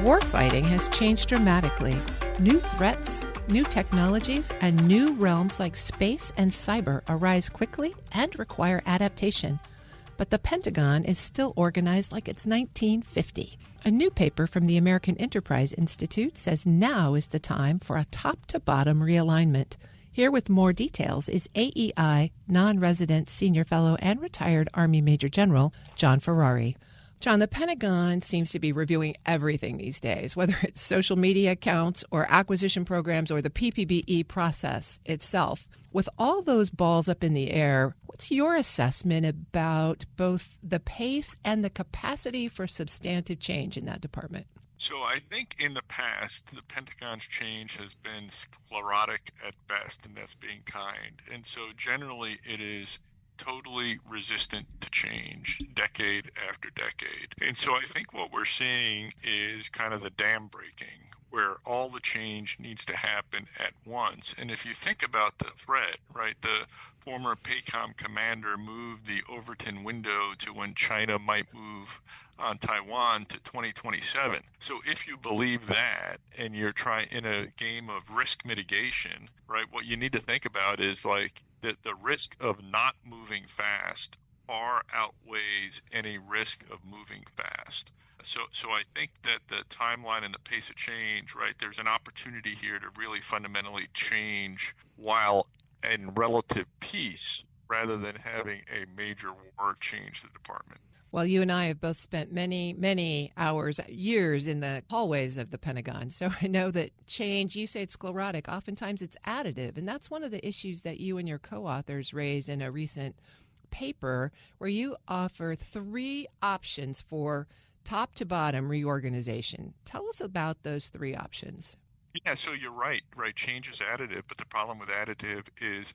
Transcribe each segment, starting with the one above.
Warfighting has changed dramatically. New threats, new technologies, and new realms like space and cyber arise quickly and require adaptation. But the Pentagon is still organized like it's 1950. A new paper from the American Enterprise Institute says now is the time for a top-to-bottom realignment. Here with more details is AEI non-resident senior fellow and retired Army Major General John Ferrari. John, the Pentagon seems to be reviewing everything these days, whether it's social media accounts or acquisition programs or the PPBE process itself. With all those balls up in the air, what's your assessment about both the pace and the capacity for substantive change in that department? So I think in the past, the Pentagon's change has been sclerotic at best, and that's being kind. And so generally it is totally resistant to change decade after decade. And so I think what we're seeing is kind of the dam breaking, where all the change needs to happen at once. And if you think about the threat, right, the former PACOM commander moved the Overton window to when China might move on Taiwan to 2027. So if you believe that and you're trying in a game of risk mitigation, right, what you need to think about is like that the risk of not moving fast far outweighs any risk of moving fast. So I think that the timeline and the pace of change, right, there's an opportunity here to really fundamentally change while in relative peace rather than having a major war change the department. Well, you and I have both spent many, many hours, years in the hallways of the Pentagon. So I know that change, you say it's sclerotic, oftentimes it's additive. And that's one of the issues that you and your co-authors raised in a recent paper where you offer 3 options for top to bottom reorganization. Tell us about those 3 options. Yeah, so you're right. Change is additive, but the problem with additive is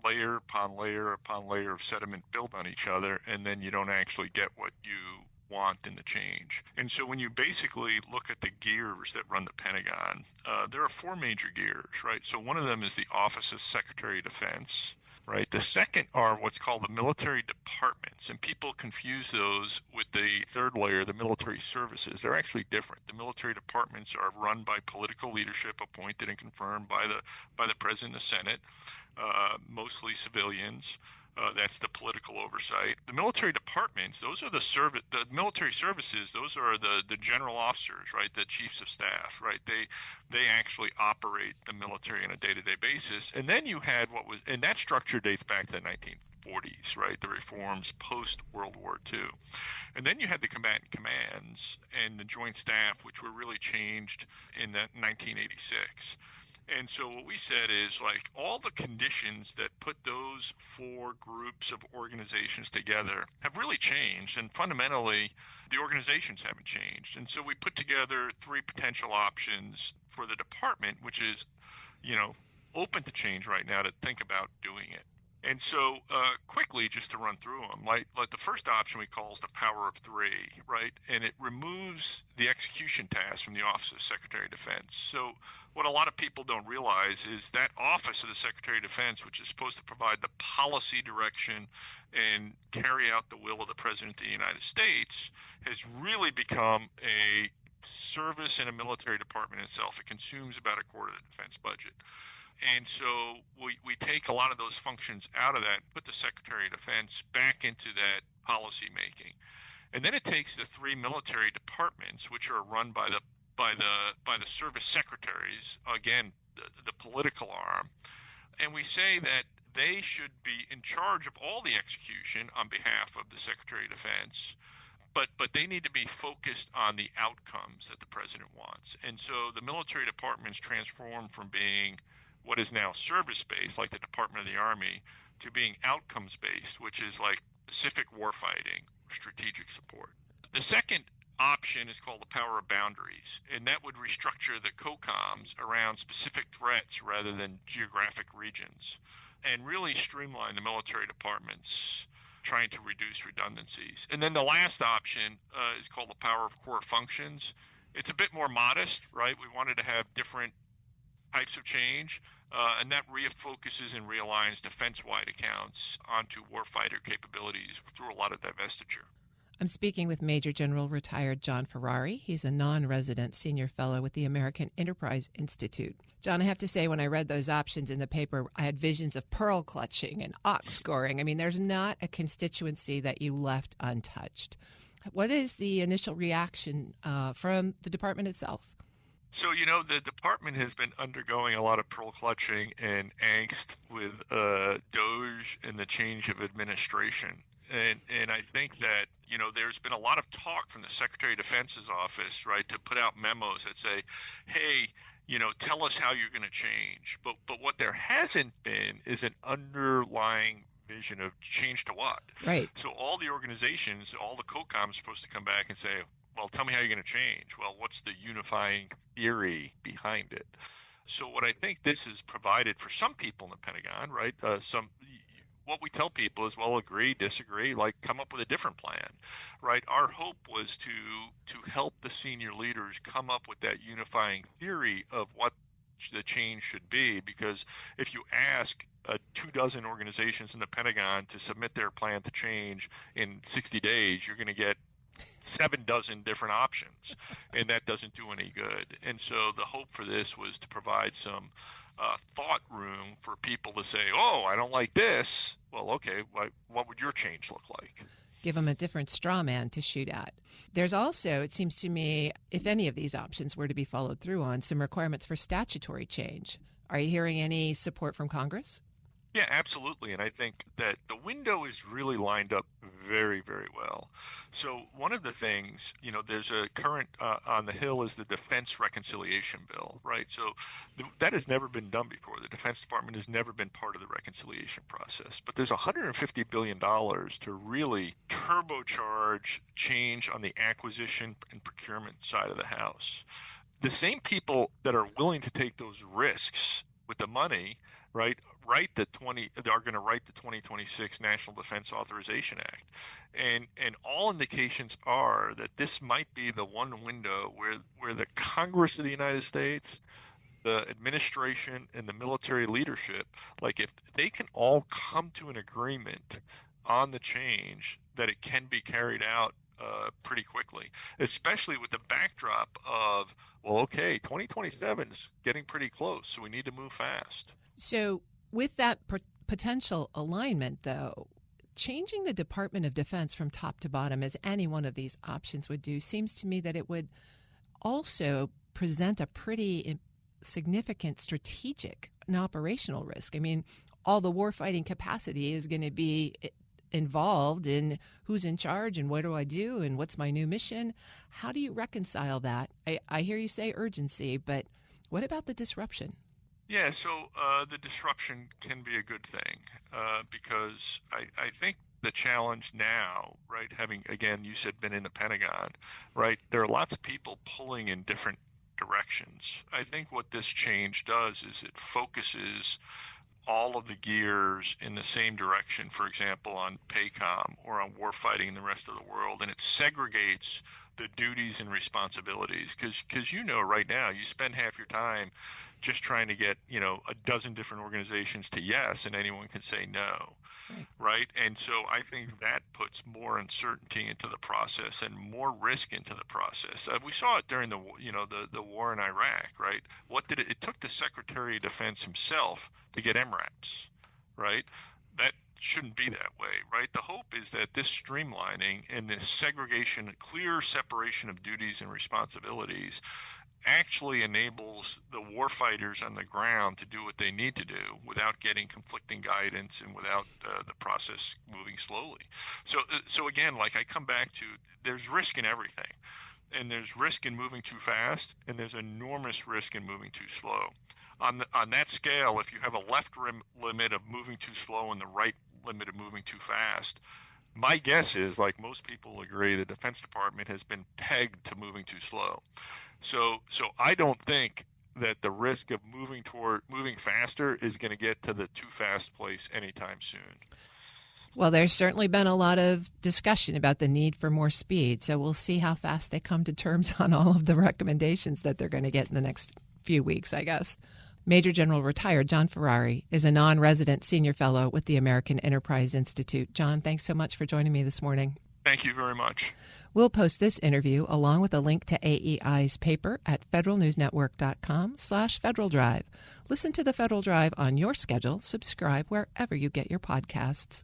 layer upon layer upon layer of sediment build on each other, and then you don't actually get what you want in the change. And so when you basically look at the gears that run the Pentagon, there are 4 major gears, right? So one of them is the Office of Secretary of Defense. Right. The second are what's called the military departments, and people confuse those with the third layer, the military services. They're actually different. The military departments are run by political leadership appointed and confirmed by the President and the Senate, mostly civilians. That's the political oversight. The military departments, those are the military services. Those are the general officers, right? The chiefs of staff, right? They actually operate the military on a day-to-day basis. And then you had and that structure dates back to the 1940s, right? The reforms post World War II. And then you had the combatant commands and the joint staff, which were really changed in 1986. And so what we said is like all the conditions that put those 4 groups of organizations together have really changed. And fundamentally, the organizations haven't changed. And so we put together 3 potential options for the department, which is, open to change right now to think about doing it. And so quickly, just to run through them, like the first option we call is the power of 3, right? And it removes the execution task from the Office of Secretary of Defense. So what a lot of people don't realize is that Office of the Secretary of Defense, which is supposed to provide the policy direction and carry out the will of the President of the United States, has really become a service in a military department itself. It consumes about a quarter of the defense budget. And so we take a lot of those functions out of that, put the Secretary of Defense back into that policy making. And then it takes the 3 military departments, which are run by the service secretaries, again, the political arm, and we say that they should be in charge of all the execution on behalf of the Secretary of Defense. But they need to be focused on the outcomes that the president wants. And so the military departments transform from being what is now service-based, like the Department of the Army, to being outcomes-based, which is like specific warfighting, strategic support. The second option is called the power of boundaries, and that would restructure the COCOMs around specific threats rather than geographic regions, and really streamline the military departments, trying to reduce redundancies. And then the last option is called the power of core functions. It's a bit more modest, right? We wanted to have different types of change, and that refocuses and realigns defense-wide accounts onto warfighter capabilities through a lot of divestiture. I'm speaking with Major General retired John Ferrari. He's a non-resident senior fellow with the American Enterprise Institute. John, I have to say, when I read those options in the paper, I had visions of pearl clutching and ox scoring. I mean, there's not a constituency that you left untouched. What is the initial reaction from the department itself? So, the department has been undergoing a lot of pearl clutching and angst with DOGE and the change of administration. And I think that, there's been a lot of talk from the Secretary of Defense's office, right, to put out memos that say, hey, tell us how you're going to change. But what there hasn't been is an underlying vision of change to what? Right. So all the organizations, all the COCOMs are supposed to come back and say, well, tell me how you're going to change. Well, what's the unifying theory behind it? So what I think this has provided for some people in the Pentagon, right, what we tell people is, well, agree, disagree, come up with a different plan, right? Our hope was to help the senior leaders come up with that unifying theory of what the change should be, because if you ask 24 organizations in the Pentagon to submit their plan to change in 60 days, you're going to get 7 different options, and that doesn't do any good. And so the hope for this was to provide some thought room for people to say, oh, I don't like this. Well, okay, what would your change look like? Give them a different straw man to shoot at. There's also, it seems to me, if any of these options were to be followed through on, some requirements for statutory change. Are you hearing any support from Congress? Yeah, absolutely. And I think that the window is really lined up very, very well. So one of the things, there's a current on the Hill is the Defense Reconciliation Bill, right? So that has never been done before. The Defense Department has never been part of the reconciliation process. But there's $150 billion to really turbocharge change on the acquisition and procurement side of the house. The same people that are willing to take those risks with the money, right, are going to write the 2026 National Defense Authorization Act. And all indications are that this might be the one window where the Congress of the United States, the administration, and the military leadership, if they can all come to an agreement on the change, that it can be carried out pretty quickly, especially with the backdrop of, well, okay, 2027's getting pretty close, so we need to move fast. So with that potential alignment, though, changing the Department of Defense from top to bottom, as any one of these options would do, seems to me that it would also present a pretty significant strategic and operational risk. I mean, all the warfighting capacity is going to be involved in who's in charge and what do I do and what's my new mission. How do you reconcile that? I hear you say urgency, but what about the disruption? Yeah, so the disruption can be a good thing because I think the challenge now, right, having, again, you said been in the Pentagon, right, there are lots of people pulling in different directions. I think what this change does is it focuses all of the gears in the same direction, for example, on PACOM or on warfighting in the rest of the world, and it segregates the duties and responsibilities because right now you spend half your time just trying to get a dozen different organizations to yes, and anyone can say no, right? And so I think that puts more uncertainty into the process and more risk into the process. We saw it during the war in Iraq, right? It took the Secretary of Defense himself to get MRAPs, right? That shouldn't be that way, right? The hope is that this streamlining and this segregation, clear separation of duties and responsibilities actually enables the warfighters on the ground to do what they need to do without getting conflicting guidance and without the process moving slowly. So again, I come back to, there's risk in everything. And there's risk in moving too fast, and there's enormous risk in moving too slow. On that scale, if you have a left limit of moving too slow and the right limit of moving too fast, my guess is, most people agree, the Defense Department has been pegged to moving too slow. So I don't think that the risk of moving faster is going to get to the too fast place anytime soon. Well, there's certainly been a lot of discussion about the need for more speed, so we'll see how fast they come to terms on all of the recommendations that they're going to get in the next few weeks, I guess. Major General retired John Ferrari is a non-resident senior fellow with the American Enterprise Institute. John, thanks so much for joining me this morning. Thank you very much. We'll post this interview along with a link to AEI's paper at federalnewsnetwork.com/Federal Drive. Listen to the Federal Drive on your schedule. Subscribe wherever you get your podcasts.